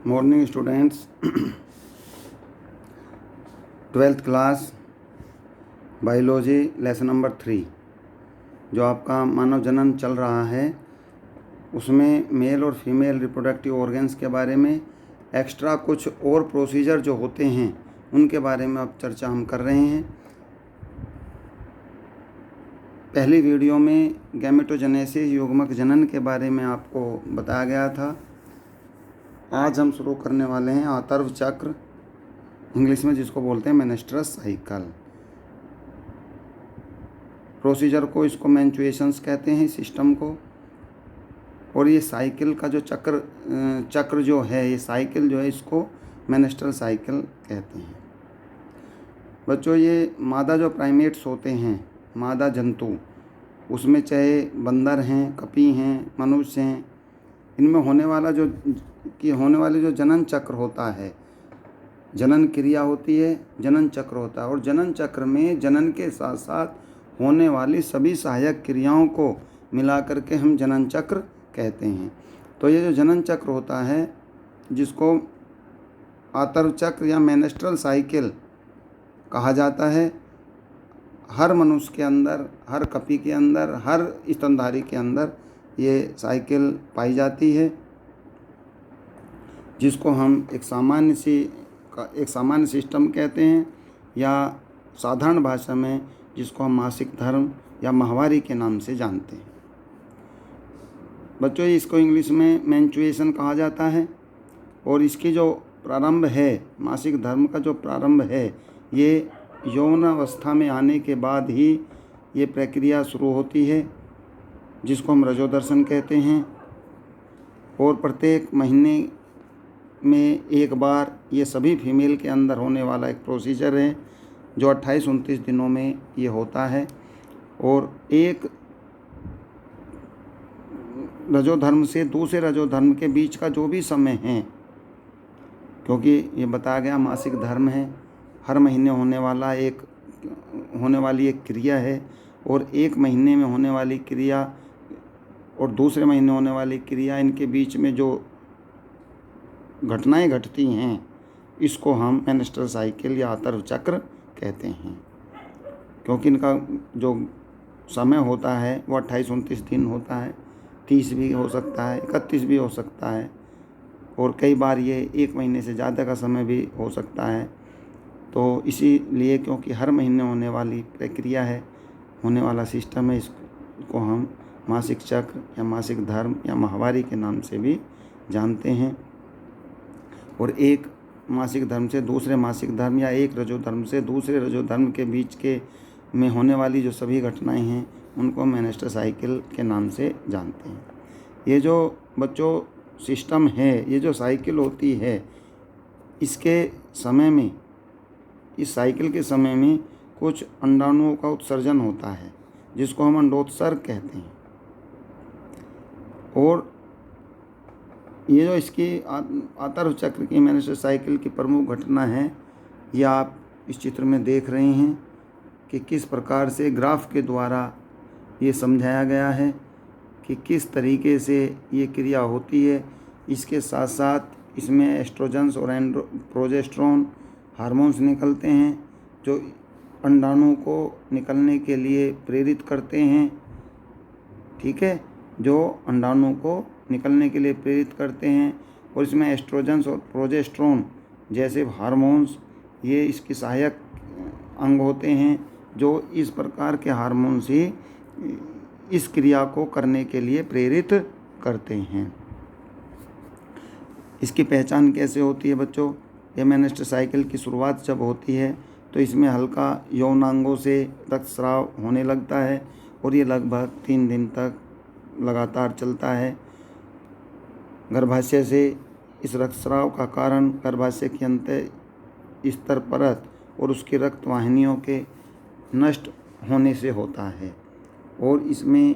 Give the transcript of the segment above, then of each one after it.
Morning students, 12th class biology lesson number 3 जो आपका मानव जनन चल रहा है उसमें मेल और फीमेल रिप्रोडक्टिव ऑर्गन्स के बारे में एक्स्ट्रा कुछ और प्रोसीजर जो होते हैं उनके बारे में अब चर्चा हम कर रहे हैं। पहली वीडियो में गैमेटोजेनेसिस युग्मक जनन के बारे में आपको बताया गया था। आज हम शुरू करने वाले हैं आतर्व चक्र, इंग्लिश में जिसको बोलते हैं मेनेस्ट्रस साइकिल। प्रोसीजर को इसको मेंस्ट्रुएशंस कहते हैं सिस्टम को। और ये साइकिल का जो चक्र जो है, ये साइकिल जो है इसको मेनेस्ट्रल साइकिल कहते हैं। बच्चों, ये मादा जो प्राइमेट्स होते हैं, मादा जंतु, उसमें चाहे बंदर हैं, कपी हैं, मनुष्य हैं, इनमें होने वाले जो जनन चक्र होता है, जनन क्रिया होती है, जनन चक्र होता है। और जनन चक्र में जनन के साथ साथ होने वाली सभी सहायक क्रियाओं को मिला करके हम जनन चक्र कहते हैं। तो ये जो जनन चक्र होता है जिसको आतर्व चक्र या मेनेस्ट्रल साइकिल कहा जाता है, हर मनुष्य के अंदर, हर कपी के अंदर, हर स्तनधारी के अंदर ये साइकिल पाई जाती है, जिसको हम एक सामान्य सिस्टम कहते हैं, या साधारण भाषा में जिसको हम मासिक धर्म या माहवारी के नाम से जानते हैं। बच्चों, इसको इंग्लिश में मेंस्ट्रुएशन कहा जाता है। और इसकी जो प्रारंभ है, मासिक धर्म का जो प्रारंभ है, ये यौन अवस्था में आने के बाद ही ये प्रक्रिया शुरू होती है, जिसको हम रजोदर्शन कहते हैं। और प्रत्येक महीने में एक बार ये सभी फीमेल के अंदर होने वाला एक प्रोसीजर है जो 28-29 दिनों में ये होता है। और एक रजोधर्म से दूसरे रजोधर्म के बीच का जो भी समय है, क्योंकि ये बताया गया मासिक धर्म है, हर महीने होने वाली एक क्रिया है, और एक महीने में होने वाली क्रिया और दूसरे महीने होने वाली क्रिया, इनके बीच में जो घटनाएं घटती हैं, इसको हम मेनेस्ट्रल साइकिल या आतर्व चक्र कहते हैं। क्योंकि इनका जो समय होता है वो 28-29 दिन होता है, 30 भी हो सकता है, 31 भी हो सकता है, और कई बार ये एक महीने से ज़्यादा का समय भी हो सकता है। तो इसीलिए क्योंकि हर महीने होने वाली प्रक्रिया है, होने वाला सिस्टम है, इसको हम मासिक चक्र या मासिक धर्म या माहवारी के नाम से भी जानते हैं। और एक मासिक धर्म से दूसरे मासिक धर्म या एक रजोधर्म से दूसरे रजोधर्म के बीच के में होने वाली जो सभी घटनाएं हैं, उनको मेनेस्ट्रल साइकिल के नाम से जानते हैं। ये जो बच्चों सिस्टम है, ये जो साइकिल होती है, इसके समय में, इस साइकिल के समय में कुछ अंडाणुओं का उत्सर्जन होता है, जिसको हम अंडोत्सर्ग कहते हैं। और ये जो इसकी आतर्व चक्र की मेनेस्ट्रल साइकिल की प्रमुख घटना है, ये आप इस चित्र में देख रहे हैं कि किस प्रकार से ग्राफ के द्वारा ये समझाया गया है कि किस तरीके से ये क्रिया होती है। इसके साथ साथ इसमें एस्ट्रोजन्स और प्रोजेस्टेरोन हार्मोन्स निकलते हैं जो अंडाणु को निकलने के लिए प्रेरित करते हैं, ठीक है, जो अंडाणु को निकलने के लिए प्रेरित करते हैं। और इसमें एस्ट्रोजन्स और प्रोजेस्टेरोन जैसे हार्मोन्स, ये इसके सहायक अंग होते हैं, जो इस प्रकार के हार्मोन्स ही इस क्रिया को करने के लिए प्रेरित करते हैं। इसकी पहचान कैसे होती है बच्चों? ये मेनेस्ट्रल साइकिल की शुरुआत जब होती है तो इसमें हल्का यौनांगों से रक्तस्राव होने लगता है, और ये लगभग 3 दिन तक लगातार चलता है। गर्भाशय से इस रक्तस्राव का कारण गर्भाशय की अंत स्तर परत और उसकी रक्त वाहिनियों के नष्ट होने से होता है। और इसमें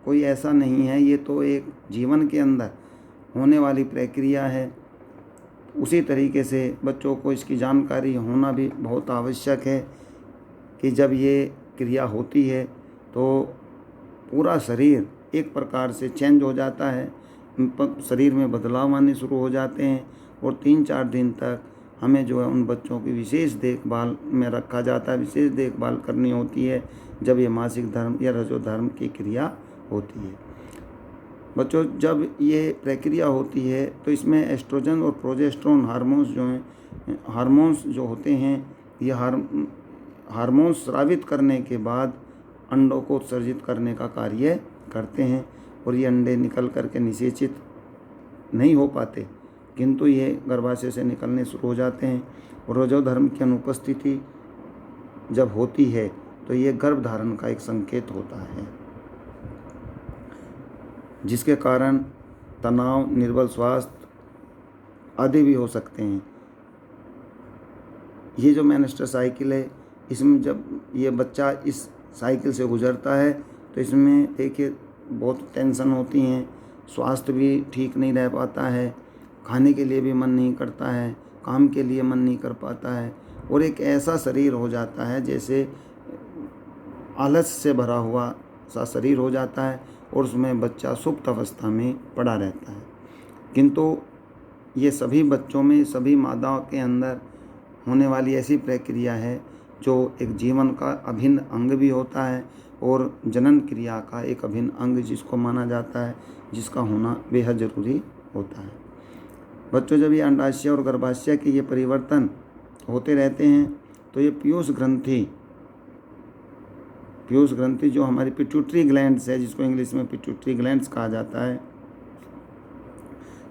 कोई ऐसा नहीं है, ये तो एक जीवन के अंदर होने वाली प्रक्रिया है। उसी तरीके से बच्चों को इसकी जानकारी होना भी बहुत आवश्यक है कि जब ये क्रिया होती है तो पूरा शरीर एक प्रकार से चेंज हो जाता है, शरीर में बदलाव आने शुरू हो जाते हैं, और 3-4 दिन तक हमें जो है उन बच्चों की विशेष देखभाल में रखा जाता है, विशेष देखभाल करनी होती है जब ये मासिक धर्म या रजोधर्म की क्रिया होती है। बच्चों, जब ये प्रक्रिया होती है तो इसमें एस्ट्रोजन और प्रोजेस्टेरोन हार्मोन्स जो होते हैं, ये हार्मोन्स स्रावित करने के बाद अंडों को उत्सर्जित करने का कार्य करते हैं और ये अंडे निकल करके निषेचित नहीं हो पाते, किंतु ये गर्भाशय से निकलने शुरू हो जाते हैं। और रजोधर्म की अनुपस्थिति जब होती है तो ये गर्भधारण का एक संकेत होता है, जिसके कारण तनाव, निर्बल स्वास्थ्य आदि भी हो सकते हैं। ये जो मेंस्ट्रुअल साइकिल है, इसमें जब ये बच्चा इस साइकिल से गुजरता है तो इसमें देखिए बहुत टेंशन होती हैं, स्वास्थ्य भी ठीक नहीं रह पाता है, खाने के लिए भी मन नहीं करता है, काम के लिए मन नहीं कर पाता है और एक ऐसा शरीर हो जाता है जैसे आलस से भरा हुआ सा शरीर हो जाता है और उसमें बच्चा सुप्त अवस्था में पड़ा रहता है। किंतु ये सभी बच्चों में, सभी मादाओं के अंदर होने वाली ऐसी प्रक्रिया है जो एक जीवन का अभिन्न अंग भी होता है और जनन क्रिया का एक अभिन्न अंग जिसको माना जाता है, जिसका होना बेहद ज़रूरी होता है। बच्चों, जब ये अंडाशय और गर्भाशय के ये परिवर्तन होते रहते हैं तो ये पीयूष ग्रंथि जो हमारी पिट्यूटरी ग्लैंड्स है, जिसको इंग्लिश में पिट्यूटरी ग्लैंड्स कहा जाता है,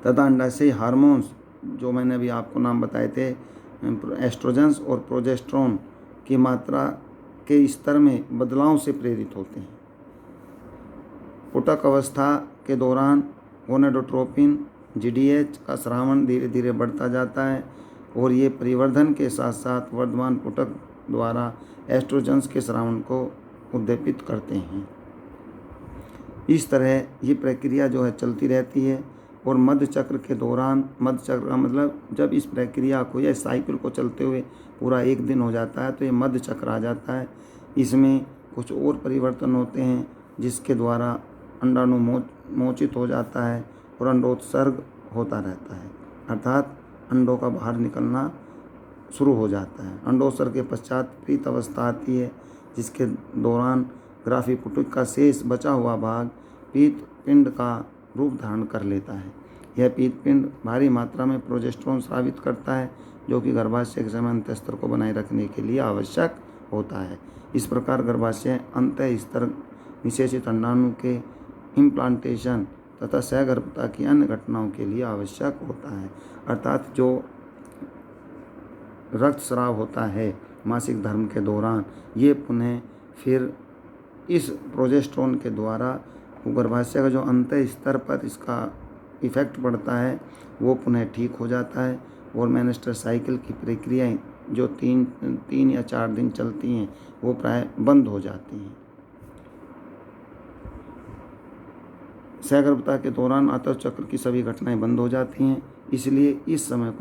तथा अंडाशय हार्मोन्स जो मैंने अभी आपको नाम बताए थे, एस्ट्रोजन्स और प्रोजेस्टेरोन की मात्रा के स्तर में बदलाव से प्रेरित होते हैं। पुटक अवस्था के दौरान गोनेडोट्रोपिन GDH का स्रावन धीरे धीरे बढ़ता जाता है और ये परिवर्धन के साथ साथ वर्धमान पुटक द्वारा एस्ट्रोजन्स के स्रावन को उद्दीपित करते हैं। इस तरह ये प्रक्रिया जो है चलती रहती है और मध्य चक्र के दौरान, मध्य चक्र का मतलब जब इस प्रक्रिया को या साइकिल को चलते हुए पूरा 1 दिन हो जाता है तो ये मध्य चक्र आ जाता है। इसमें कुछ और परिवर्तन होते हैं जिसके द्वारा अंडाणु मोचित हो जाता है और अंडोत्सर्ग होता रहता है, अर्थात अंडों का बाहर निकलना शुरू हो जाता है। अंडोत्सर्ग के पश्चात पीत अवस्था आती है, जिसके दौरान ग्राफी पुटक का शेष बचा हुआ भाग पीत पिंड का रूप धारण कर लेता है। यह पीत पिंड भारी मात्रा में प्रोजेस्टेरोन स्रावित करता है, जो कि गर्भाशय के समय अंतःस्तर को बनाए रखने के लिए आवश्यक होता है। इस प्रकार गर्भाशय अंतः स्तर निषेचित अंडाणु के इम्प्लांटेशन तथा सहगर्भता की अन्य घटनाओं के लिए आवश्यक होता है। अर्थात जो रक्तस्राव होता है मासिक धर्म के दौरान, ये पुनः फिर इस प्रोजेस्टेरोन के द्वारा गर्भाशय का जो अंतः स्तर पर इसका इफ़ेक्ट पड़ता है वो पुनः ठीक हो जाता है और मेंस्ट्रुअल साइकिल की प्रक्रियाएं जो 3 या 4 दिन चलती हैं वो प्राय बंद हो जाती हैं। सहगर्भता के दौरान आतः चक्र की सभी घटनाएं बंद हो जाती हैं, इसलिए इस समय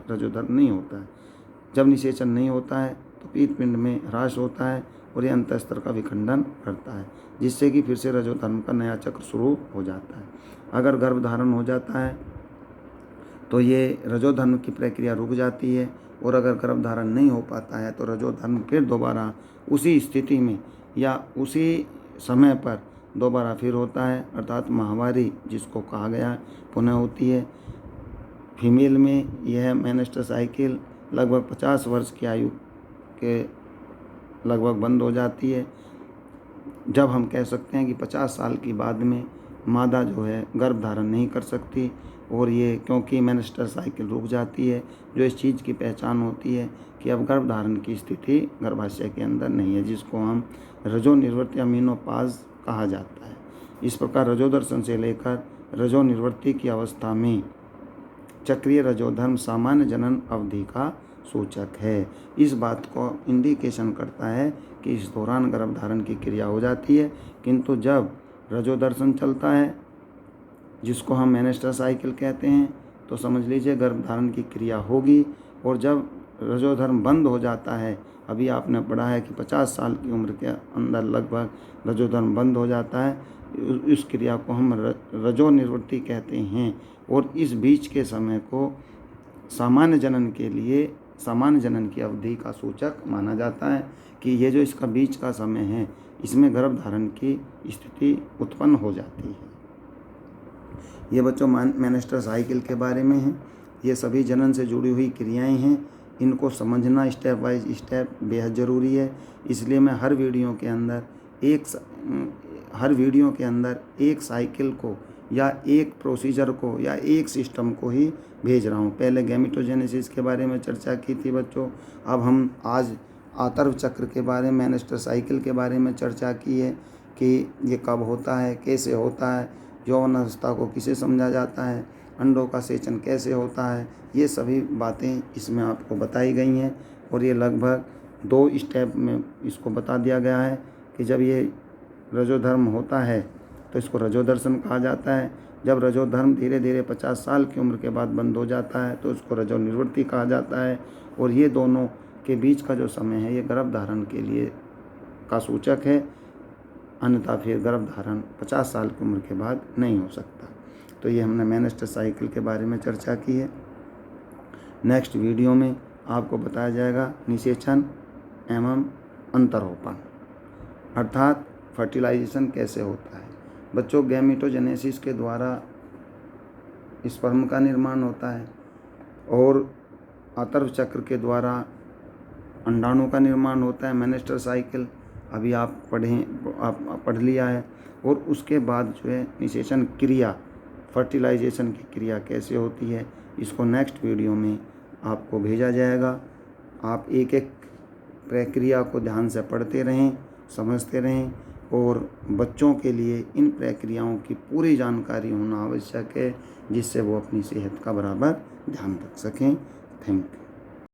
रजोधर्म नहीं होता है। जब निषेचन नहीं होता है तो पीत पिंड में ह्रास होता है और यह अंतःस्तर का विखंडन करता है, जिससे कि फिर से रजोधर्म का नया चक्र शुरू हो जाता है। अगर गर्भधारण हो जाता है तो ये रजोधर्म की प्रक्रिया रुक जाती है और अगर गर्भधारण नहीं हो पाता है तो रजोधर्म फिर दोबारा उसी स्थिति में या उसी समय पर दोबारा फिर होता है, अर्थात माहवारी जिसको कहा गया पुनः होती है। फीमेल में यह मेंस्ट्रुअल साइकिल लगभग 50 वर्ष की आयु के लगभग बंद हो जाती है। जब हम कह सकते हैं कि 50 साल की बाद में मादा जो है गर्भधारण नहीं कर सकती और ये क्योंकि मेंस्ट्रुअल साइकिल रुक जाती है, जो इस चीज़ की पहचान होती है कि अब गर्भधारण की स्थिति गर्भाशय के अंदर नहीं है, जिसको हम रजोनिवृत्ति या मेनोपॉज कहा जाता है। इस प्रकार रजोदर्शन से लेकर रजोनिवृत्ति की अवस्था में चक्रीय रजोधर्म सामान्य जनन अवधि का सूचक है। इस बात को इंडिकेशन करता है कि इस दौरान गर्भधारण की क्रिया हो जाती है, किंतु जब रजोदर्शन चलता है जिसको हम मेंस्ट्रुअल साइकिल कहते हैं तो समझ लीजिए गर्भधारण की क्रिया होगी। और जब रजोधर्म बंद हो जाता है, अभी आपने पढ़ा है कि 50 साल की उम्र के अंदर लगभग रजोधर्म बंद हो जाता है, उस क्रिया को हम रजो निवृत्ति कहते हैं। और इस बीच के समय को सामान्य जनन के लिए सामान्य जनन की अवधि का सूचक माना जाता है कि ये जो इसका बीच का समय है, इसमें गर्भ धारण की स्थिति उत्पन्न हो जाती है। ये बच्चों मेनेस्ट्रल साइकिल के बारे में है। ये सभी जनन से जुड़ी हुई क्रियाएं हैं, इनको समझना स्टेप बाय स्टेप बेहद ज़रूरी है। इसलिए मैं हर वीडियो के अंदर एक साइकिल को या एक प्रोसीजर को या एक सिस्टम को ही भेज रहा हूँ। पहले गैमेटोजेनेसिस के बारे में चर्चा की थी बच्चों, अब हम आज आतर्व चक्र के बारे में, मेनेस्ट्रल साइकिल के बारे में चर्चा की है कि ये कब होता है, कैसे होता है, यौवन अवस्था को किसे समझा जाता है, अंडों का सेचन कैसे होता है। ये सभी बातें इसमें आपको बताई गई हैं और ये लगभग 2 स्टेप में इसको बता दिया गया है कि जब ये रजोधर्म होता है तो इसको रजोदर्शन कहा जाता है। जब रजोधर्म धीरे धीरे 50 साल की उम्र के बाद बंद हो जाता है तो इसको रजो निवृत्ति कहा जाता है। और ये दोनों के बीच का जो समय है ये गर्भ धारण के लिए का सूचक है, अन्यथा फिर गर्भ धारण 50 साल की उम्र के बाद नहीं हो सकता। तो ये हमने मेनेस्ट्रल साइकिल के बारे में चर्चा की है। नेक्स्ट वीडियो में आपको बताया जाएगा निषेचन एवं अंतरोपण, अर्थात फर्टिलाइजेशन कैसे होता है। बच्चों, गैमेटोजेनेसिस के द्वारा स्पर्म का निर्माण होता है और आतर्व चक्र के द्वारा अंडाणु का निर्माण होता है। मेनेस्ट्रल साइकिल अभी आप पढ़ लिया है। और उसके बाद जो है निषेचन क्रिया, फर्टिलाइजेशन की क्रिया कैसे होती है, इसको नेक्स्ट वीडियो में आपको भेजा जाएगा। आप एक एक प्रक्रिया को ध्यान से पढ़ते रहें, समझते रहें और बच्चों के लिए इन प्रक्रियाओं की पूरी जानकारी होना आवश्यक है, जिससे वो अपनी सेहत का बराबर ध्यान रख सकें। Thank you.